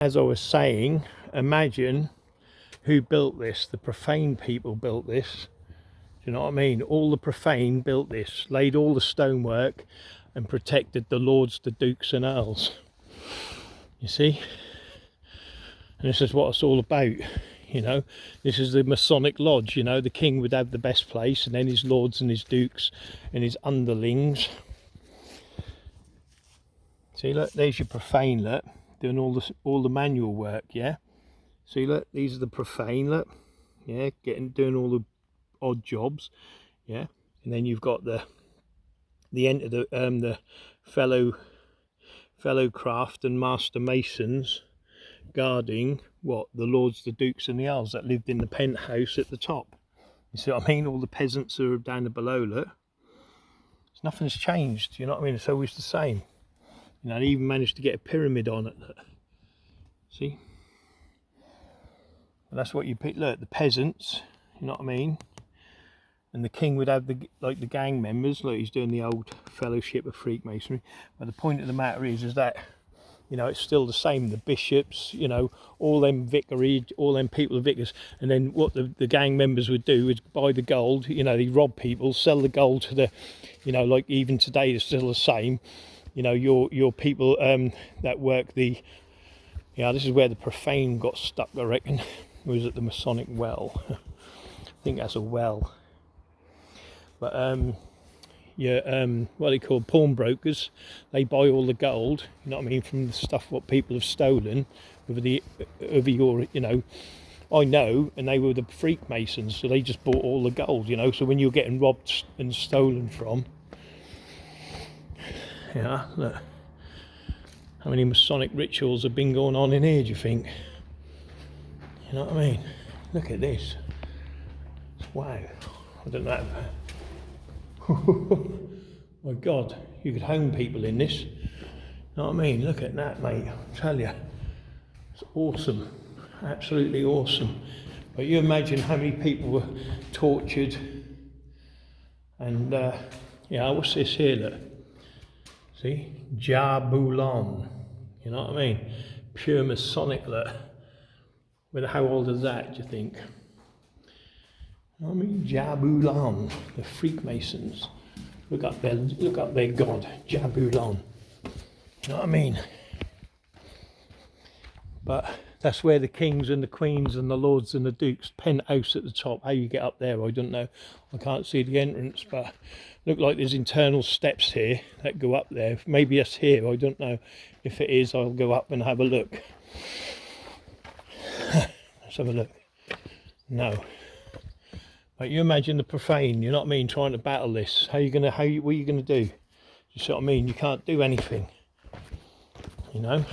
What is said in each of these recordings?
as I was saying, imagine who built this. The Profane people built this. Do you know what I mean? All the Profane built this, laid all the stonework and protected the lords, the dukes and earls. You see? And this is what it's all about. You know, this is the Masonic lodge. You know, the king would have the best place, and then his lords and his dukes and his underlings. See, look, there's your Profane, look, doing all the manual work. Yeah, see, look, these are the Profane, look, yeah, doing all the odd jobs. Yeah, and then you've got the fellow craft and master masons guarding what the lords, the dukes and the earls that lived in the penthouse at the top. You see what I mean? All the peasants are down below, look. Nothing's changed, you know what I mean? It's always the same. You know, they even managed to get a pyramid on it, look. See? And that's what you pick. Look, the peasants, you know what I mean? And the king would have the gang members. Look, he's doing the old fellowship of Freemasonry. But the point of the matter is that, you know, it's still the same. The bishops, you know, all them vicarage, all them people are vicars. And then what the gang members would do is buy the gold. You know, they rob people, sell the gold to the, you know, like even today it's still the same. You know, your people that work the, yeah, this is where the Profane got stuck, I reckon. It was at the Masonic well. I think that's a well. But what they call pawnbrokers, they buy all the gold, you know what I mean, from the stuff what people have stolen over your, you know, I know, and they were the Freemasons, so they just bought all the gold, you know. So when you're getting robbed and stolen from, yeah, look, how many Masonic rituals have been going on in here, do you think? You know what I mean? Look at this. Wow, I don't know. My God, you could home people in this. You know what I mean? Look at that, mate. I tell you, it's awesome, absolutely awesome. But you imagine how many people were tortured. And yeah, what's this here? Look, see, Jabulon. You know what I mean? Pure Masonic. Look. But how old is that? Do you think? I mean, Jabulon, the Freemasons. Look up their god, Jabulon. You know what I mean? But that's where the kings and the queens and the lords and the dukes, penthouse at the top. How you get up there, I don't know. I can't see the entrance, but look like there's internal steps here that go up there. Maybe that's here, I don't know. If it is, I'll go up and have a look. Let's have a look. No. Like, you imagine the Profane, you know what I mean, trying to battle this. What are you gonna do? You see what I mean? You can't do anything. You know?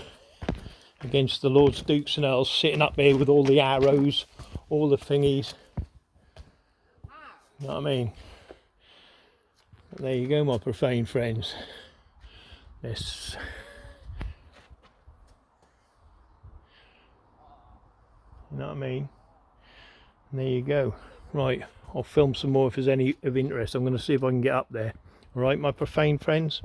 Against the lords, dukes and earls sitting up there with all the arrows, all the thingies. You know what I mean? But there you go, my Profane friends. This. You know what I mean? And there you go. Right, I'll film some more if there's any of interest. I'm going to see if I can get up there. All right, my Profane friends.